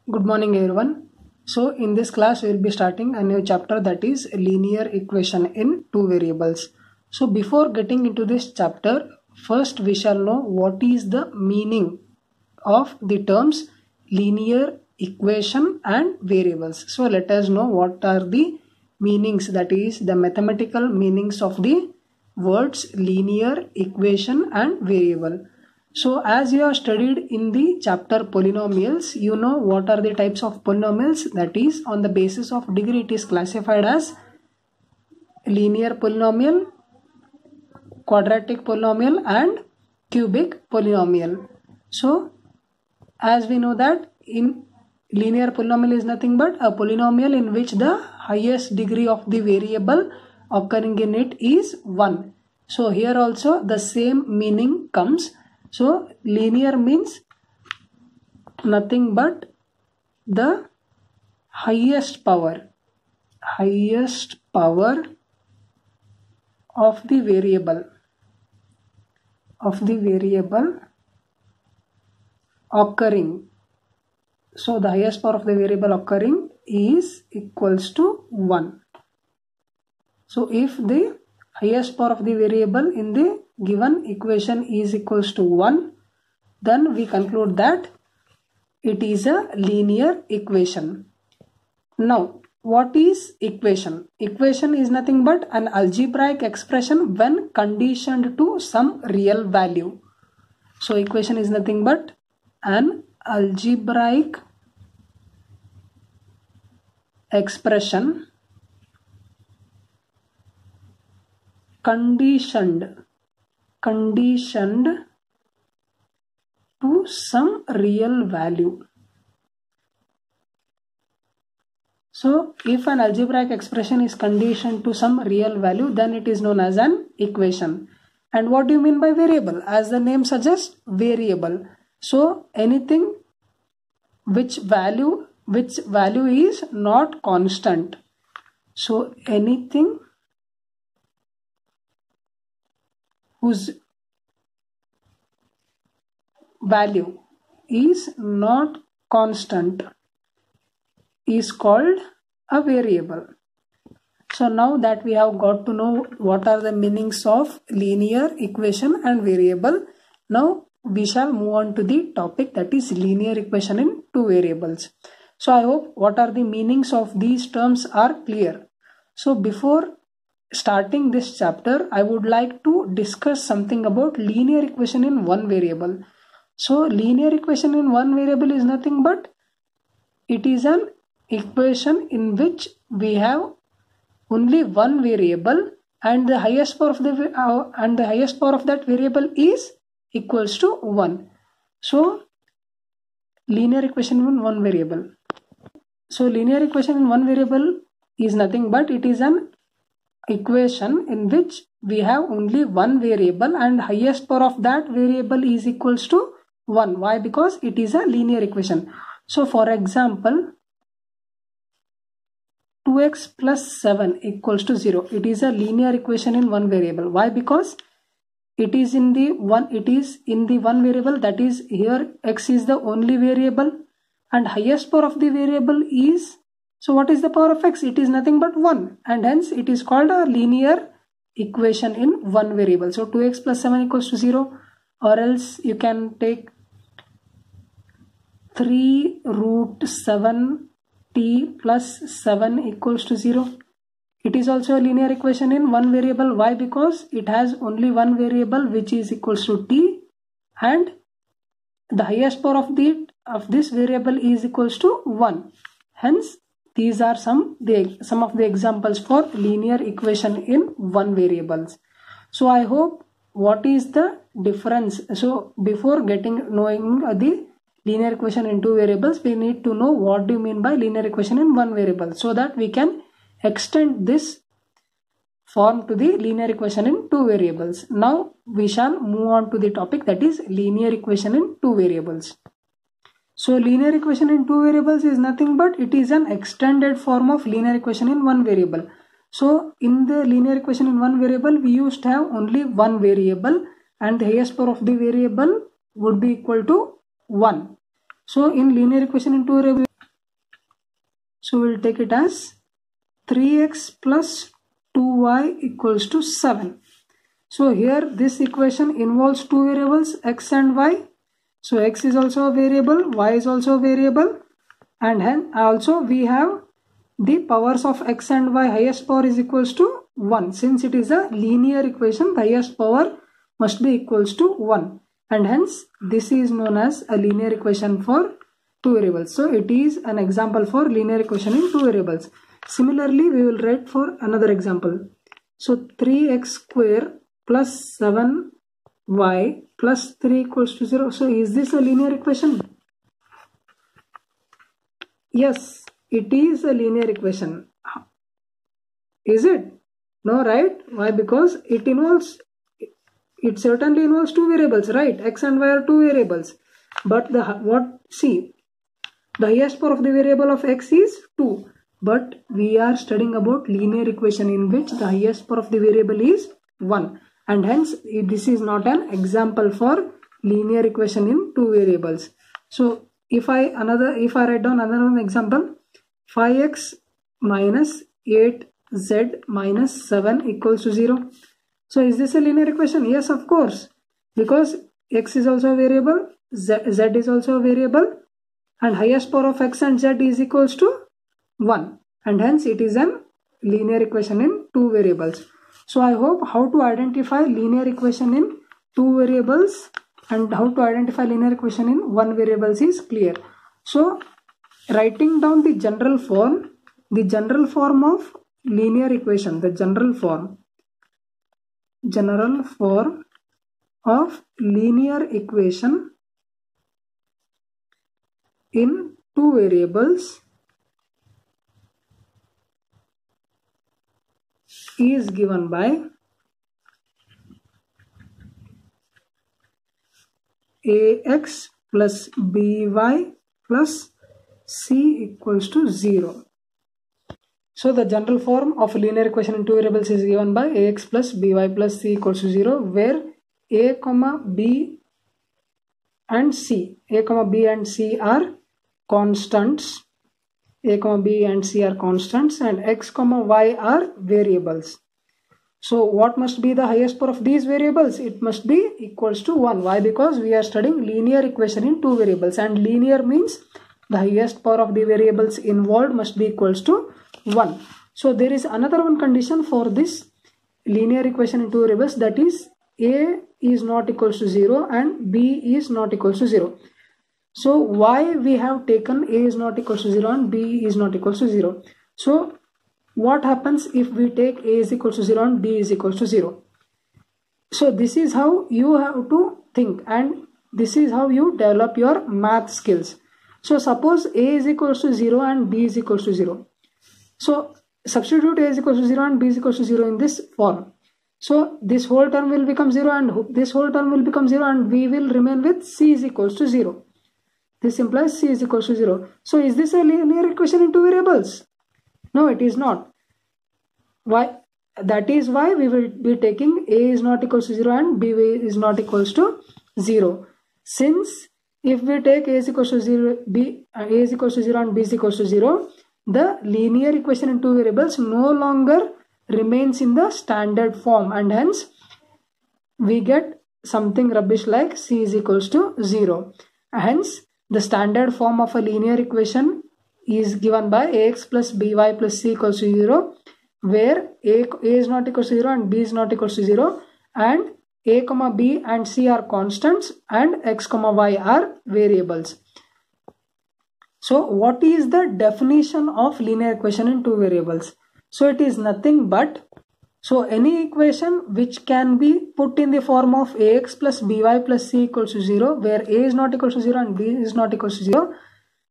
Good morning everyone. So in this class we will be starting a new chapter, that is linear equation in two variables. So before getting into this chapter, first we shall know what is the meaning of the terms linear equation and variables. So let us know what are the meanings, that is the mathematical meanings of the words linear equation and variable. So as you have studied in the chapter polynomials, you know what are the types of polynomials, that is on the basis of degree it is classified as linear polynomial, quadratic polynomial and cubic polynomial. So as we know that in linear polynomial is nothing but a polynomial in which the highest degree of the variable occurring in it is 1. So here also the same meaning comes. So linear means nothing but the highest power of the variable occurring. So the highest power of the variable occurring is equals to 1. So if the highest power of the variable in the given equation is equals to 1, then we conclude that it is a linear equation. Now what is equation? Equation is nothing but an algebraic expression when conditioned to some real value. So equation is nothing but an algebraic expression conditioned to some real value. So if an algebraic expression is conditioned to some real value, then it is known as an equation. And what do you mean by variable? As the name suggests, variable. So anything which value is not constant. So anything whose value is not constant is called a variable. So now that we have got to know what are the meanings of linear equation and variable, now we shall move on to the topic, that is linear equation in two variables. So I hope what are the meanings of these terms are clear. So before starting this chapter, I would like to discuss something about linear equation in one variable. So linear equation in one variable is nothing but it is an equation in which we have only one variable and the highest power of that variable is equals to 1. So linear equation in one variable. So linear equation in one variable is nothing but it is an equation in which we have only one variable and highest power of that variable is equals to 1. Why? Because it is a linear equation. So for example, 2x plus 7 equals to 0. It is a linear equation in one variable. Why? Because it is in the one variable, that is here x is the only variable and highest power of the variable is, so what is the power of x? It is nothing but 1, and hence it is called a linear equation in one variable. So 2x plus 7 equals to 0, or else you can take 3 root 7 t plus 7 equals to 0. It is also a linear equation in one variable. Why? Because it has only one variable which is equals to t and the highest power of this variable is equals to 1. Hence these are some of the examples for linear equation in one variables. So I hope what is the difference. So before knowing the linear equation in two variables, we need to know what do you mean by linear equation in one variable, so that we can extend this form to the linear equation in two variables. Now we shall move on to the topic, that is linear equation in two variables. So linear equation in two variables is nothing but it is an extended form of linear equation in one variable. So in the linear equation in one variable, we used to have only one variable and the highest power of the variable would be equal to 1. So in linear equation in two So we'll take it as 3x plus 2y equals to 7. So here this equation involves two variables, x and y. So x is also a variable, y is also a variable, and hence also we have the powers of x and y. Highest power is equals to 1. Since it is a linear equation, the highest power must be equals to 1, and hence this is known as a linear equation for two variables. So it is an example for linear equation in two variables. Similarly, we will write for another example. So 3x square plus 7y plus 3 equals to 0. So is this a linear equation? Yes, it is a linear equation. Is it? No, right? Why? Because it certainly involves two variables, right? X and y are two variables. But the highest power of the variable of x is 2. But we are studying about linear equation in which the highest power of the variable is 1. And hence this is not an example for linear equation in two variables. So if I write down another example, 5x minus 8z minus 7 equals to 0. So is this a linear equation? Yes, of course, because x is also a variable, z is also a variable, and highest power of x and z is equals to 1, and hence it is a linear equation in two variables. So I hope how to identify linear equation in two variables and how to identify linear equation in one variable is clear. So writing down the general form of linear equation, the general form of linear equation in two variables is given by ax plus by plus c equals to 0. So the general form of a linear equation in two variables is given by ax plus by plus c equals to 0, where a, b and c are constants. A, b and c are constants, and x, y are variables. So what must be the highest power of these variables? It must be equals to 1. Why? Because we are studying linear equation in two variables, and linear means the highest power of the variables involved must be equals to 1. So there is another one condition for this linear equation in two variables, that is a is not equals to 0 and b is not equals to 0. So why we have taken a is not equals to 0 and b is not equals to 0? So what happens if we take a is equals to 0 and b is equals to 0? So this is how you have to think, and this is how you develop your math skills. So suppose a is equals to 0 and b is equals to 0. So substitute a is equals to 0 and b is equals to 0 in this form. So this whole term will become 0 and this whole term will become 0, and we will remain with c is equals to 0. This implies c is equals to 0. So is this a linear equation in two variables? No, it is not. Why? That is why we will be taking a is not equals to 0 and b is not equals to 0. Since if we take a is equals to 0, a is equals to 0 and b is equals to 0, the linear equation in two variables no longer remains in the standard form, and hence we get something rubbish like c is equals to 0. Hence the standard form of a linear equation is given by ax plus by plus c equals to 0, where a is not equals to 0 and b is not equals to 0, and a, b and c are constants and x, y are variables. So what is the definition of linear equation in two variables? So it is nothing but, so any equation which can be put in the form of ax plus by plus c equals to 0, where a is not equals to 0 and b is not equals to 0,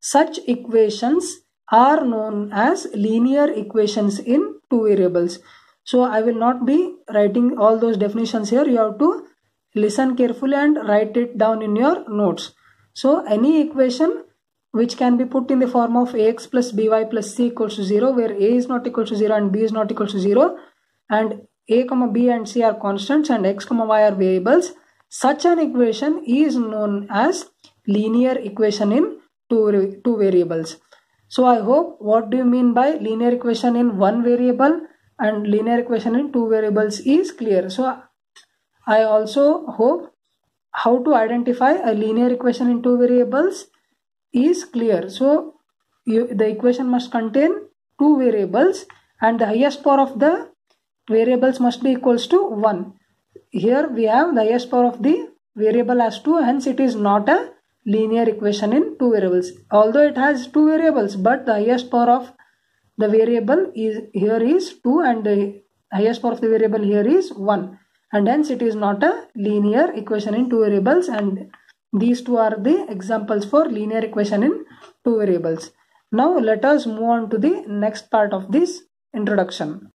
such equations are known as linear equations in two variables. So I will not be writing all those definitions here. You have to listen carefully and write it down in your notes. So any equation which can be put in the form of ax plus by plus c equals to 0, where a is not equal to 0 and b is not equal to 0, and a, b and c are constants and x, y are variables, such an equation is known as linear equation in two variables. So I hope what do you mean by linear equation in one variable and linear equation in two variables is clear. So I also hope how to identify a linear equation in two variables is clear. So the equation must contain two variables and the highest power of the variables must be equals to 1. Here we have the highest power of the variable as 2, hence it is not a linear equation in two variables. Although it has two variables, but the highest power of the variable is 2 and the highest power of the variable here is 1, and hence it is not a linear equation in two variables, and these two are the examples for linear equation in two variables. Now let us move on to the next part of this introduction.